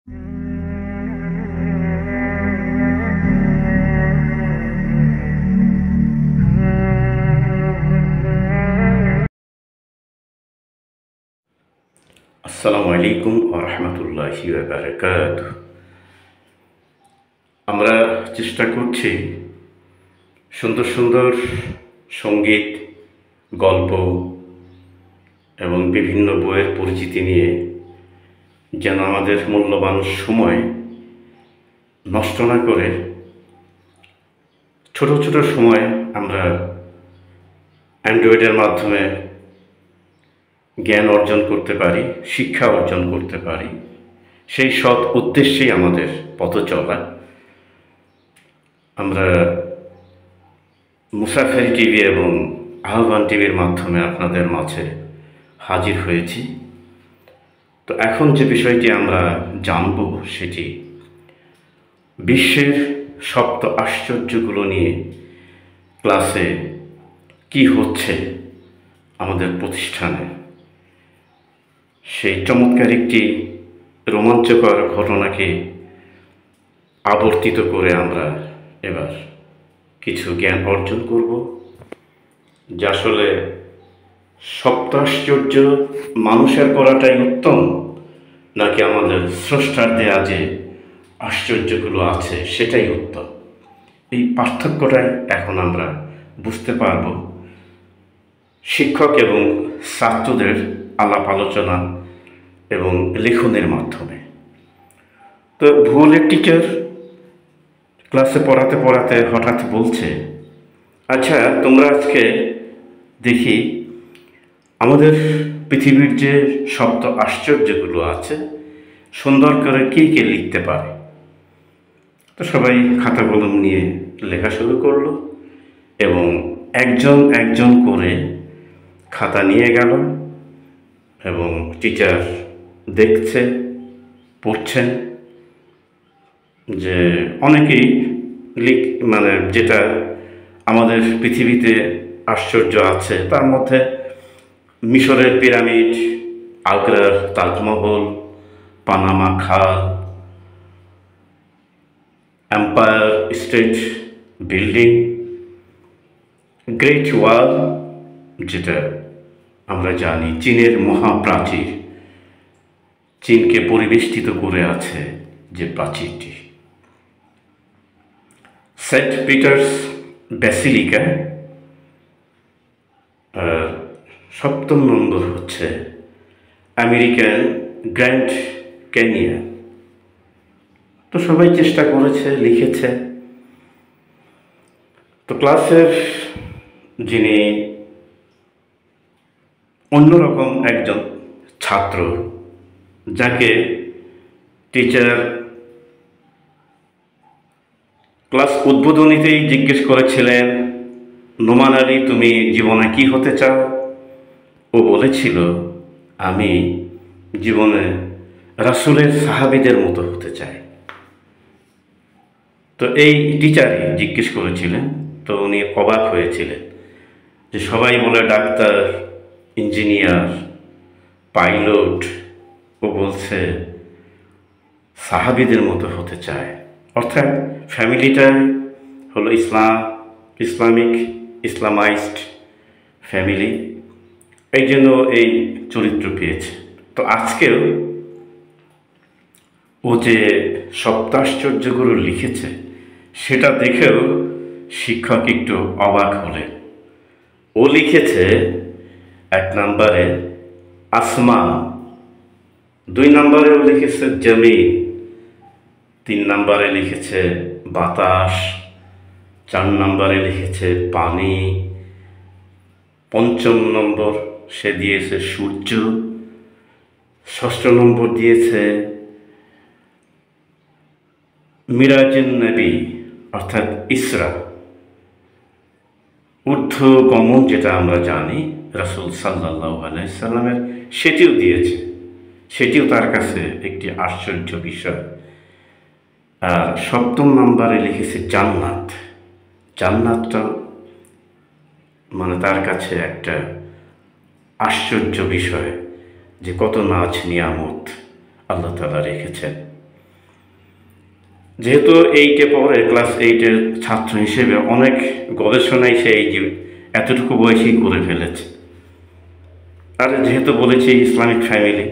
আসসালামু আলাইকুম ওয়া রাহমাতুল্লাহি ওয়া বারাকাতুহু। আমরা চেষ্টা করছি সুন্দর সুন্দর সঙ্গীত, গল্প এবং বিভিন্ন বইয়ের পরিচিতি নিয়ে যেন আমাদের মূল্যবান সময় নষ্ট না করে ছোট ছোট সময় আমরা অ্যান্ড্রয়েডের মাধ্যমে জ্ঞান অর্জন করতে পারি, শিক্ষা অর্জন করতে পারি, সেই সৎ উদ্দেশ্যেই আমাদের পথ চলা। আমরা মুসাফির টিভি এবং আহ্বান টিভির মাধ্যমে আপনাদের মাঝে হাজির হয়েছি। তো এখন যে বিষয়টি আমরা জানব সেটি বিশ্বের সপ্ত আশ্চর্যগুলো নিয়ে ক্লাসে কি হচ্ছে আমাদের প্রতিষ্ঠানে, সেই চমৎকার একটি রোমাঞ্চকর ঘটনাকে আবর্তিত করে আমরা এবার কিছু জ্ঞান অর্জন করব, যা আসলে সপ্তাশ্চর্য মানুষের করাটাই উত্তম নাকি আমাদের স্রষ্টার দেয়া যে আশ্চর্যগুলো আছে সেটাই উত্তম। এই পার্থক্যটাই এখন আমরা বুঝতে পারব শিক্ষক এবং ছাত্রদের আলাপ আলোচনা এবং লেখনের মাধ্যমে। তো ভূগোলের টিচার ক্লাসে পড়াতে পড়াতে হঠাৎ বলছে, আচ্ছা তোমরা আজকে দেখি আমাদের পৃথিবীর যে সপ্ত আশ্চর্যগুলো আছে সুন্দর করে কে কে লিখতে পারে। তো সবাই খাতা কলম নিয়ে লেখা শুরু করলো এবং একজন একজন করে খাতা নিয়ে গেল এবং টিচার দেখছে, পড়ছেন যে অনেকেই মানে যেটা আমাদের পৃথিবীতে আশ্চর্য আছে তার মধ্যে মিশরের পিরামিড, আগ্রার তাজমহল, পানামা খাল, এম্পায়ার স্টেট বিল্ডিং, গ্রেট ওয়াল যেটা আমরা জানি, চীনের মহাপ্রাচীর, চীনকে পরিবেষ্টিত করে আছে যে প্রাচীরটি, সেন্ট পিটার্স ব্যাসিলিকা, আর সপ্তম নম্বর হচ্ছে আমেরিকান গ্র্যান্ড ক্যানিয়ন। তো সবাই চেষ্টা করেছে, লিখেছে। তো ক্লাসের যিনি অন্যরকম একজন ছাত্র, যাকে টিচার ক্লাস উদ্বোধনীতেই জিজ্ঞেস করেছিলেন, নোমান আলী তুমি জীবনে কি হতে চাও? ও বলেছিল আমি জীবনে রাসূলের সাহাবীদের মতো হতে চাই। তো এই টিচারই জিজ্ঞেস করেছিলেন, তো উনি অবাক হয়েছিলেন যে সবাই বলে ডাক্তার, ইঞ্জিনিয়ার, পাইলট, ও বলছে সাহাবীদের মতো হতে চায়। অর্থাৎ ফ্যামিলিটা হলো ইসলামাইজড ফ্যামিলি, এই জন্য এই চরিত্র পেয়েছে। তো আজকেও ও যে সপ্তাশ্চর্যগুলো লিখেছে সেটা দেখেও শিক্ষক একটু অবাক হলেন। ও লিখেছে 1 নম্বরে আসমা, 2 নম্বরেও লিখেছে জমিন, 3 নম্বরে লিখেছে বাতাস, 4 নম্বরে লিখেছে পানি, 5ম নম্বর সে দিয়েছে সূর্য, 6ষ্ঠ নম্বর দিয়েছে মিরাজুন নবী অর্থাৎ ইসরা, ঊর্ধ্বগমন যেটা আমরা জানি রাসূল সাল্লাল্লাহু আলাইহি সাল্লামের, সেটিও দিয়েছে। সেটিও তার কাছে একটি আশ্চর্য বিষয়। আর 7ম নম্বরে লিখেছে জান্নাত। জান্নাতটা মানে তার কাছে একটা আশ্চর্য বিষয় যে কত নাজ নিয়ামত আল্লাহ তাআলা রেখেছেন। যেহেতু এইটে পড়ে, ক্লাস এইটের ছাত্র হিসেবে অনেক গবেষণাই সে এই যে এতটুকু বয়সেই করে ফেলেছে। আর যেহেতু বলেছি ইসলামিক ফ্যামিলি,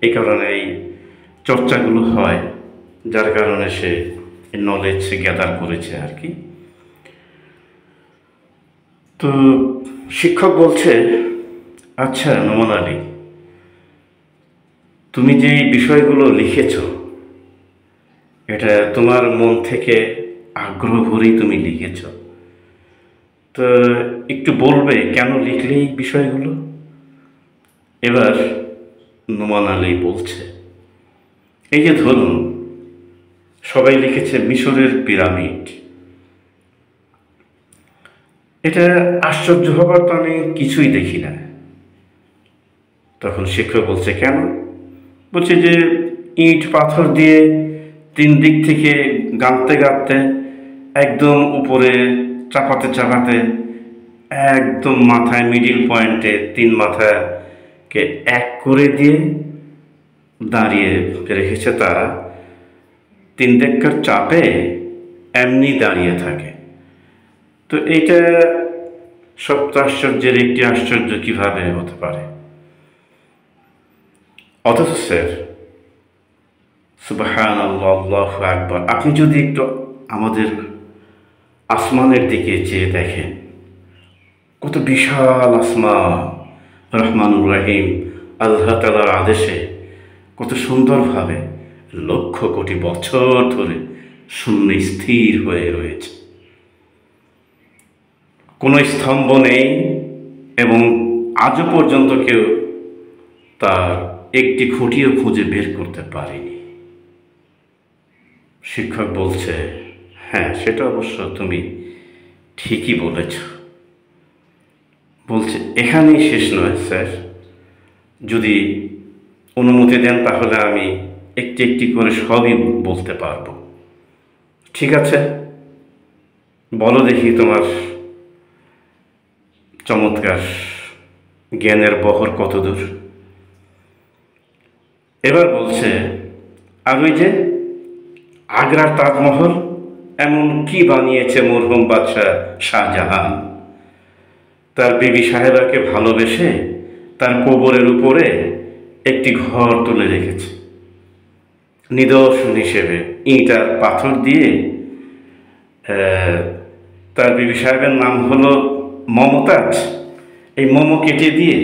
এই কারণে এই চর্চাগুলো হয়, যার কারণে সে নলেজ গ্যাদার করেছে আর কি। তো শিক্ষক বলছে, আচ্ছা নোমান আলী, তুমি যে বিষয়গুলো লিখেছ এটা তোমার মন থেকে আগ্রহ ভরেই তুমি লিখেছ, তো একটু বলবে কেন লিখলে এই বিষয়গুলো? এবার নোমান আলী বলছে, এই যে ধরুন সবাই লিখেছে মিশরের পিরামিড, এটা আশ্চর্য হবার তো আমি কিছুই দেখি না। তখন শিক্ষক বলছে, কেন? বলছে যে ইট পাথর দিয়ে তিন দিক থেকে গাঁথতে গাঁথতে একদম উপরে চাপাতে চাপাতে একদম মাথায় মিডিল পয়েন্টে তিন মাথাকে এক করে দিয়ে দাঁড়িয়ে রেখেছে তারা, তিন দিককার চাপে এমনি দাঁড়িয়ে থাকে। তো এইটা সপ্ত আশ্চর্যের একটি আশ্চর্য কিভাবে হতে পারে? অথচ স্যার, সুবহানাল্লাহ, আল্লাহু আকবার, আপনি যদি একটু আমাদের আসমানের দিকে চেয়ে দেখেন, কত বিশাল আসমান, রহমানুর রহিম আল্লাহ তাআলার আদেশে কত সুন্দরভাবে লক্ষ কোটি বছর ধরে শূন্যে স্থির হয়ে রয়েছে, কোনো স্তম্ভ নেই, এবং আজও পর্যন্ত কেউ তার একটি খুঁটিও খুঁজে বের করতে পারেনি। শিক্ষক বলছে, হ্যাঁ সেটা অবশ্য তুমি ঠিকই বলেছ। বলছে, এখানেই শেষ নয় স্যার, যদি অনুমতি দেন তাহলে আমি একটি একটি করে সবই বলতে পারবো। ঠিক আছে, বলো দেখি তোমার চমৎকার জ্ঞানের বহর কত দূর। এবার বলছে, আর ওই যে আগ্রার তাজমহল এমন কি বানিয়েছে মরহুম বাদশাহ শাহজাহান, তার বিবি সাহেবাকে ভালোবেসে তার কবরের উপরে একটি ঘর তুলে রেখেছে নিদর্শন হিসেবে, ইট আর পাথর দিয়ে। তার বিবি সাহেবের নাম হলো মমতাজ, এই মোমো কেটে দিয়ে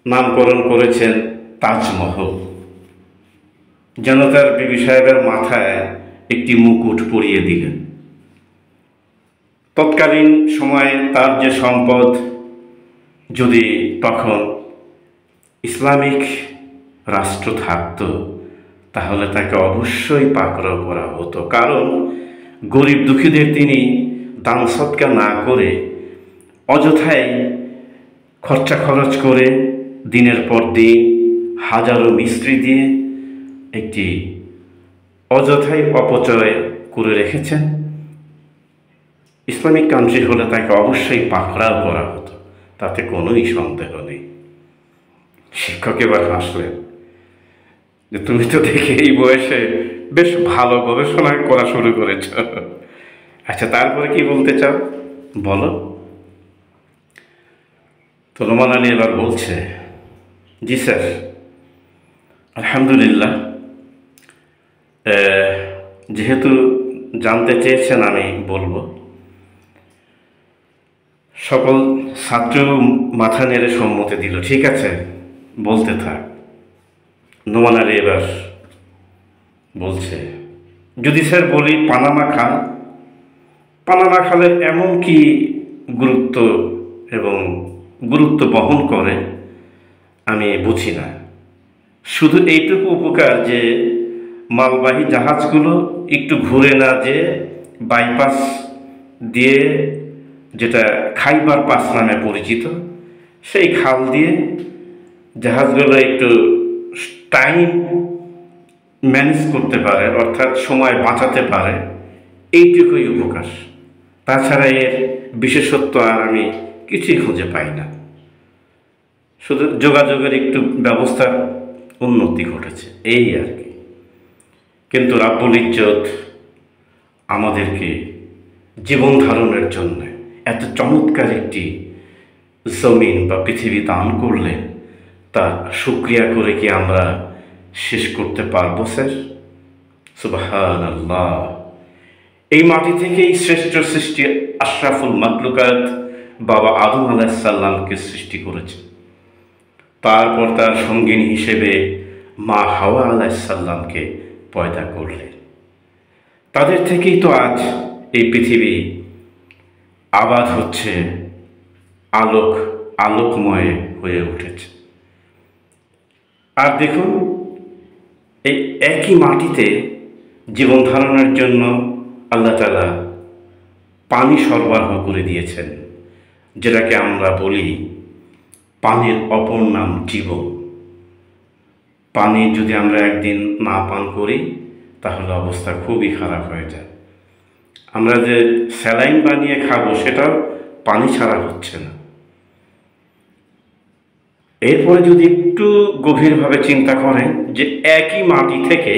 নামকরণ করেছেন তাজমহল, যেন তার বিবি সাহেবের মাথায় একটি মুকুট পরিয়ে দিলেন। তৎকালীন সময়ে তার যে সম্পদ, যদি তখন ইসলামিক রাষ্ট্র থাকত তাহলে তাকে অবশ্যই পাকড়াও করা হতো, কারণ গরিব দুঃখীদের তিনি দান সৎকা না করে অযথাই খরচা খরচ করে দিনের পর দিন হাজারো মিস্ত্রি দিয়ে একটি অযথাই অপচয় করে রেখেছেন। ইসলামিক কান্ট্রি হলে তাকে অবশ্যই পাকড়াও করা হতো, তাতে কোনোই সন্দেহ নেই। শিক্ষক এবার হাসলেন যে, তুমি তো দেখে এই বয়সে বেশ ভালো গবেষণা করা শুরু করেছ। আচ্ছা, তারপরে কি বলতে চাও বলো। তো নোমান আলী এবার বলছে, জি স্যার, আলহামদুলিল্লাহ, যেহেতু জানতে চেয়েছেন আমি বলবো। সকল ছাত্র মাথা নেড়ে সম্মতি দিল, ঠিক আছে বলতে থাক। নোমান আলী এবার বলছে, যদি স্যার বলি পানামা খাল, পানামা খালের এমন কি গুরুত্ব এবং গুরুত্ব বহন করে আমি বুঝি না। শুধু এইটুকু উপকার যে মালবাহী জাহাজগুলো একটু ঘুরে না যে বাইপাস দিয়ে, যেটা খাইবার পাস নামে পরিচিত, সেই খাল দিয়ে জাহাজগুলো একটু টাইম ম্যানেজ করতে পারে, অর্থাৎ সময় বাঁচাতে পারে, এইটুকুই উপকার। তাছাড়া এর বিশেষত্ব আর আমি কিছুই খুঁজে পাই না। শুধু যোগাযোগের একটু ব্যবস্থার উন্নতি ঘটেছে, এই আর কি। কিন্তু রাব্বুল ইজ্জত আমাদেরকে জীবন ধারণের জন্য এত চমৎকার একটি জমিন বা পৃথিবী দান করলেন, তার শুকরিয়া করে কি আমরা শেষ করতে পারবো স্যার? সুবহানাল্লাহ। এই মাটি থেকেই শ্রেষ্ঠ সৃষ্টি আশরাফুল মাখলুকাত বাবা আদম আলাইহিস সালামকে সৃষ্টি করেছে। তারপর তার সঙ্গিনী হিসেবে মা হাওয়া আলাইহিস সালামকে পয়দা করলেন। তাদের থেকেই তো আজ এই পৃথিবী আবাদ হচ্ছে, আলোকময় হয়ে উঠেছে। আর দেখুন, এই একই মাটিতে জীবন ধারণের জন্য আল্লাহ তাআলা পানি সরবরাহ করে দিয়েছেন, যেটাকে আমরা বলি পানির অপর নাম জীবন। পানি যদি আমরা একদিন না পান করি তাহলে অবস্থা খুবই খারাপ হয়ে যায়। আমরা যে স্যালাইন বানিয়ে খাবো সেটাও পানি ছাড়া হচ্ছে না। এরপরে যদি একটু গভীরভাবে চিন্তা করেন যে একই মাটি থেকে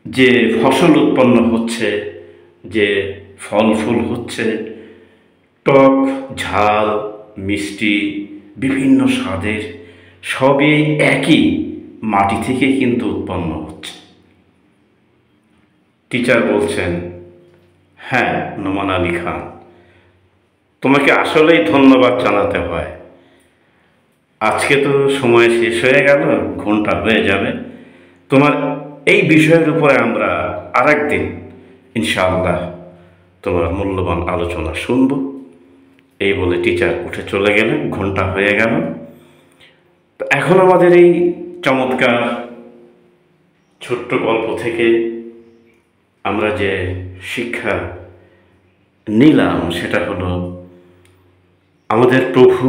যে ফসল উৎপন্ন হচ্ছে, যে ফল ফুল হচ্ছে, টক ঝাল মিষ্টি বিভিন্ন স্বাদের, সবই একই মাটি থেকে কিন্তু উৎপন্ন হচ্ছে। টিচার বলছেন, হ্যাঁ নোমান আলী খান, তোমাকে আসলেই ধন্যবাদ জানাতে হয়। আজকে তো সময় শেষ হয়ে গেল, ঘন্টা হয়ে যাবে। তোমার এই বিষয়ের উপরে আমরা আরেকদিন ইনশাআল্লাহ তোমার মূল্যবান আলোচনা শুনব। এই বলে টিচার উঠে চলে গেলেন, ঘন্টা হয়ে গেল। তো এখন আমাদের এই চমৎকার ছোট্ট গল্প থেকে আমরা যে শিক্ষা নিলাম সেটা হলো, আমাদের প্রভু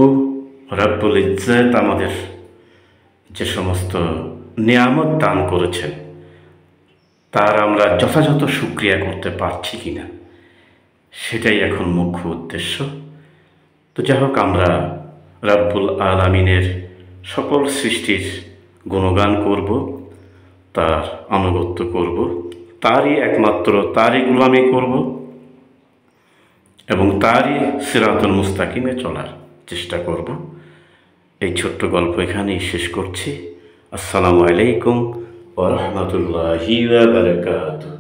রব্বুল ইজ্জত আমাদের যে সমস্ত নিয়ামত দান করেছেন তার আমরা যথাযথ শুকরিয়া করতে পারছি কিনা, সেটাই এখন মুখ্য উদ্দেশ্য। তো যাই হোক, আমরা রব্বুল আলামিনের সকল সৃষ্টির গুণগান করব, তার আনুগত্য করব, তারই গোলামি করব এবং তারই সিরাতুল মুস্তাকিমে চলার চেষ্টা করব। এই ছোট্ট গল্প এখানেই শেষ করছি। আসসালামু আলাইকুম ওয়া রাহমাতুল্লাহি ওয়া বারাকাতুহু।